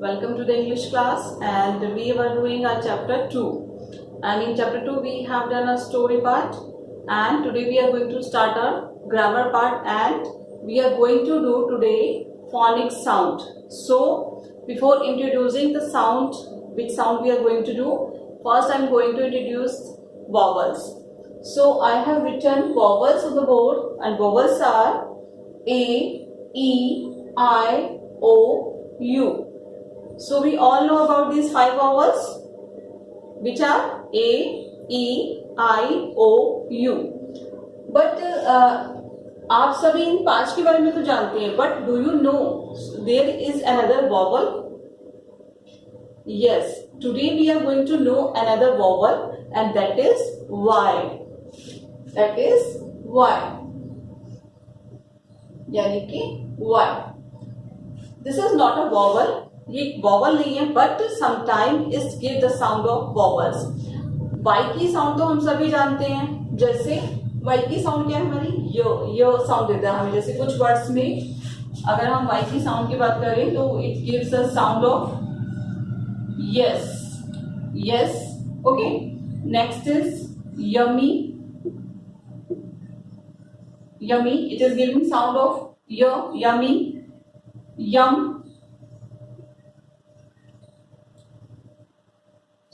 Welcome to the English class, and we were doing our chapter 2, and in chapter 2 we have done a story part, and today we are going to start our grammar part, and we are going to do today phonic sound. So before introducing the sound, which sound we are going to do, first I am going to introduce vowels. So I have written vowels on the board, and vowels are A, E, I, O, U. So we all know about these 5 vowels, which are A, E, I, O, U. But आप सभी इन 5 के बारे में तो जानते हैं, but do you know there is another vowel? Yes, today we are going to know another vowel, and that is Y. That is Y. यानी कि Y. This is not a vowel. ये वॉवल नहीं है, but sometime it give the sound of vowels. Y की साउंड तो हम सभी जानते हैं. जैसे वाई की साउंड क्या है हमारी? यो साउंड देता है हमें. जैसे कुछ वर्ड्स में अगर हम वाई की साउंड की बात करें तो it gives the sound of yes. Yes. Okay. Next is yummy. Yummy. It is giving sound of yummy. Yum.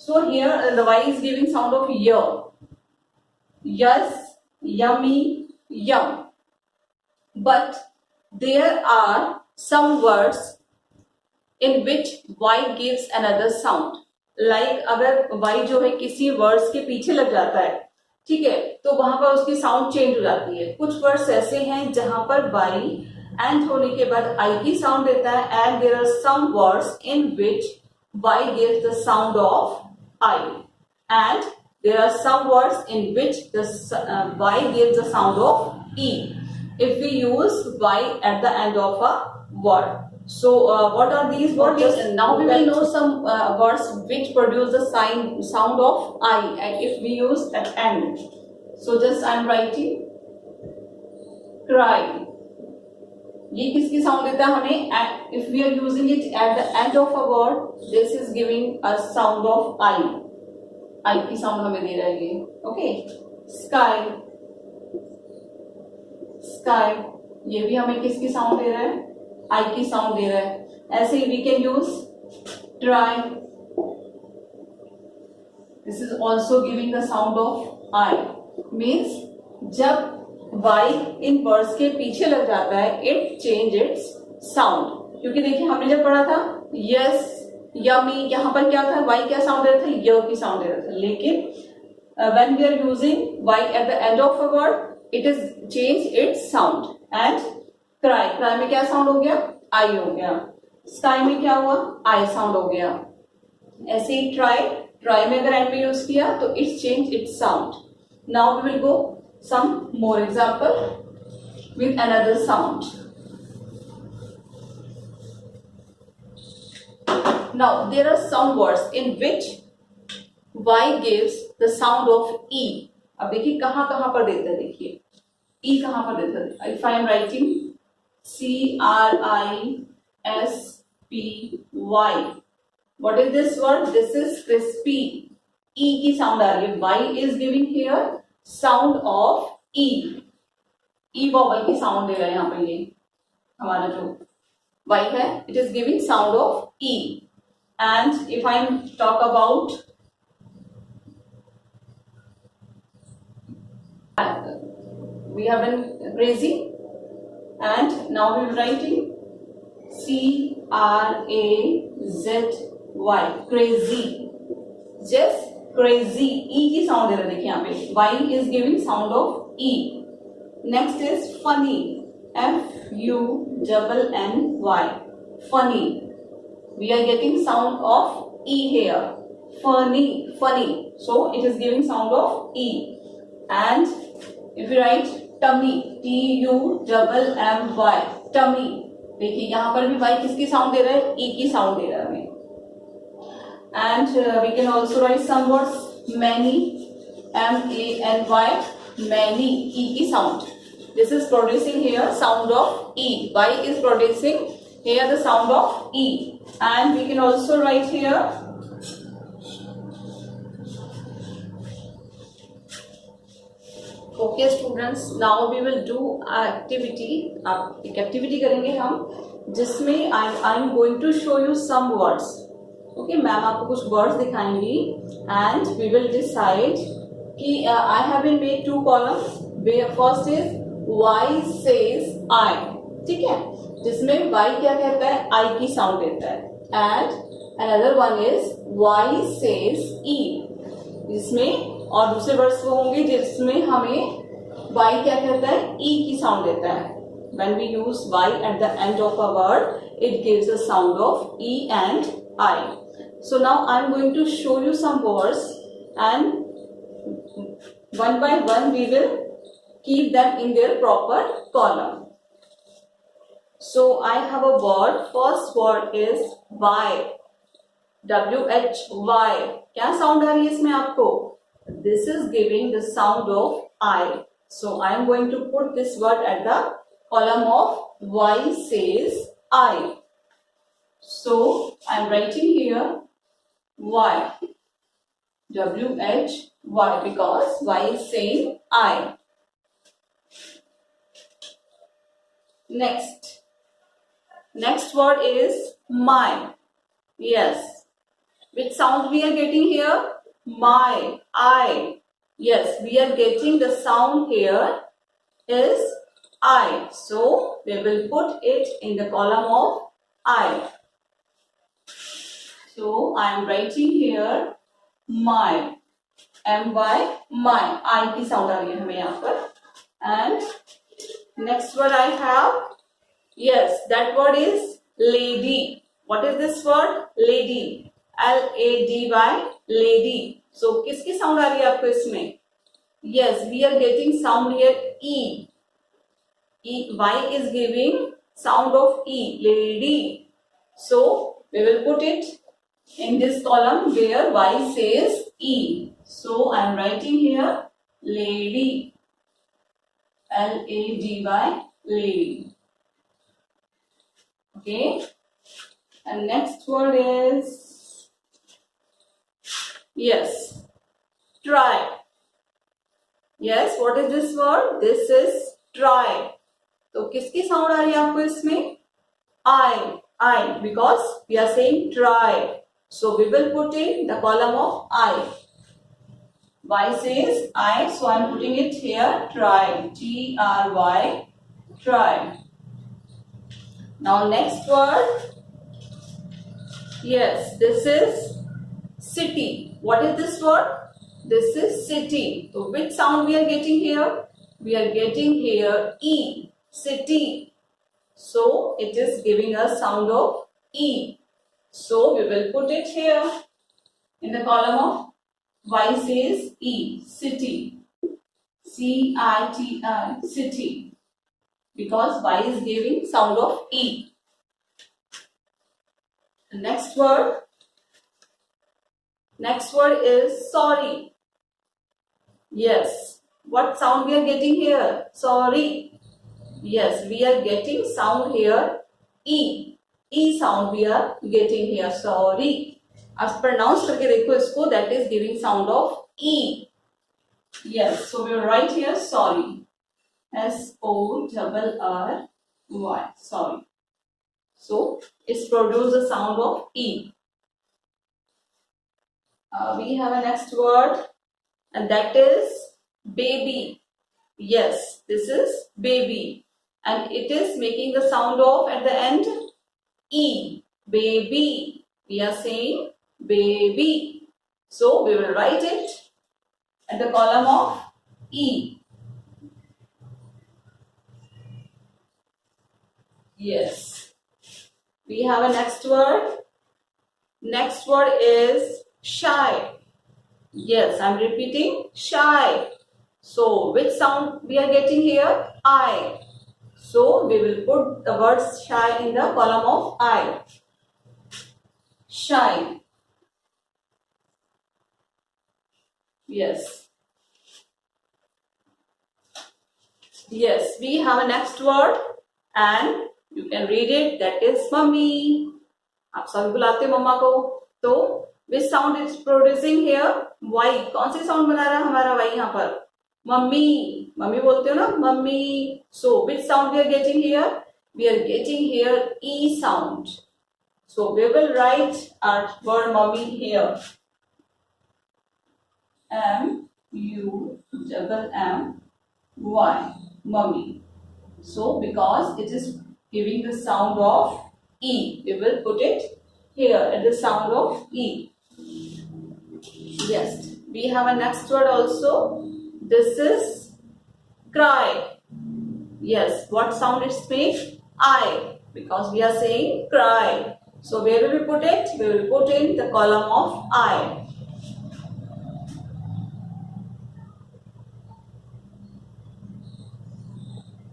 So here the Y is giving sound of y. Yes, yummy, yum. But there are some words in which Y gives another sound. Like अगर Y जो है किसी words के पीछे लग जाता है, ठीक है, तो वहां पर उसकी साउंड चेंज हो जाती है. कुछ वर्ड्स ऐसे हैं जहां पर Y एंड होने के बाद I की साउंड देता है, and there are some words in which Y gives the sound of I, and there are some words in which the Y gives the sound of E if we use Y at the end of a word. So what are these words? Now we will know some words which produce the sound of I, and if we use at end. So just I am writing cry. ये किसकी sound देता है हमें? If we are using it at the end of a word, this is giving a sound of I. I की sound हमें दे रहा है ये. ओके. Sky. Sky. ये भी हमें किसकी साउंड दे रहा है? I की साउंड दे रहा है. ऐसे ही we can use try. This is also giving the sound of I. Means जब Y इन वर्ड्स के पीछे लग जाता है, इट चेंज इट्स साउंड. क्योंकि देखिए हमने जब पढ़ा था यस, यमी, यहाँ पर क्या था? Y क्या साउंड दे रहा था? य की साउंड दे रहा था. लेकिन when we are using Y at the end of a word, it is change its sound. And cry. Cry में क्या साउंड हो गया? आई हो गया. स्काई में क्या हुआ? आई साउंड हो गया. ऐसे ही ट्राई. ट्राई में अगर एंड में यूज किया तो it's change its sound. Now we will go some more example with another sound. Now there are some words in which Y gives the sound of E. अब देखिए कहाँ कहाँ पर देता है. देखिए E कहाँ पर देता है. If I am writing CRISPY, what is this word? This is crispy. E की sound आ रही है. Y is giving here sound of E. E vowel की साउंड दे रहा है यहाँ पर. ये हमारा जो Y है, it is giving sound of E. And if I talk about we have been crazy, and now we are writing CRAZY, crazy. Just crazy. E की साउंड दे रहा है. देखिए यहाँ पे Y is giving sound of E. Next is funny. FUNNY. Funny. We are getting sound of E here. Funny. Funny. So it is giving sound of E. And if we write tummy, TUMMY, tummy. देखिए यहाँ पर भी Y किसकी sound दे रहा है? E की sound दे रहा है हमें. And we can also write some words. Many, MANY, many. E की sound. This is producing here sound of E. Y is producing Here the sound of E. And we can also write here okay students, now we will do activity. आप एक activity करेंगे हम जिसमें I am going to show you some words. Okay, ma'am आपको कुछ words दिखाएंगी and we will decide कि I have been made 2 columns. First is Y says I. ठीक है, जिसमें वाई क्या कहता है, आई की साउंड देता है. And another one is Y says E, जिसमें और दूसरे वर्ड्स वो होंगे जिसमें हमें y क्या कहता है, e की साउंड देता है. When we use y at the end of a word, it gives a sound of e and I. So now I'm going to show you some words and one by one we will keep them in their proper column. So I have a word. First word is y. WHY. क्या sound आ रही है इसमें आपको? This is giving the sound of I. So I am going to put this word at the column of Y says I. So I am writing here Y. WHY because Y is saying I. Next word is my. Yes. Which sound we are getting here? My, I. Yes, we are getting the sound here is I. So we will put it in the column of I. So I am writing here my. My, my. I की sound आ रही है हमें यहाँ पर. And next word I have. Yes, that word is lady. What is this word? Lady. LADY, lady. So किसकी sound आ रही है आपको इसमें? Yes, we are getting sound here E. Y is giving sound of E, lady. So we will put it in this column where Y says E. So I am writing here lady. LADY, lady. Okay. And next word is, yes, try. Yes, what is this word? This is try. तो किसकी sound आ रही है आपको इसमें? I, because we are saying try. So we will put in the column of I. Y says I, so I am putting it here, try. TRY, try. Now next word. Yes, this is city. What is this word? This is city. So which sound we are getting here? We are getting here E, city. So it is giving us sound of E. So we will put it here in the column of Y says E, city. CITI, city. Because Y is giving sound of E. The next word is sorry. Yes, what sound we are getting here? Sorry. Yes, we are getting sound here E. E sound we are getting here, sorry. अब pronounce करके देखो इसको, that is giving sound of E. Yes, so we will write here sorry. SORRY, sorry. So it's produce the sound of E. We have a next word and that is baby. Yes, this is baby and it is making the sound of at the end E. Baby. We are saying baby. So we will write it at the column of E. Yes. We have a next word. Next word is shy. Yes, I'm repeating shy. So which sound we are getting here? I. So we will put the word shy in the column of I. Shy. Yes. Yes, we have a next word and You can read it. That is mummy. आप सभी बुलाते हो मम्मा को. तो which sound is producing here? Y. कौन सी sound बना रहा है हमारा Y यहाँ पर? मम्मी. मम्मी बोलते हो ना, mummy. So which sound we are getting here? We are getting here E sound. So we will write our word mummy here. M-U-M-Y. Mummy. So because it is giving the sound of E, we will put it here at the sound of E. Yes, we have a next word also. This is cry. Yes, what sound it makes? I, because we are saying cry. So where will we put it? We will put in the column of I.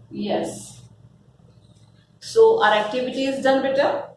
Yes. So our activity is done, beta.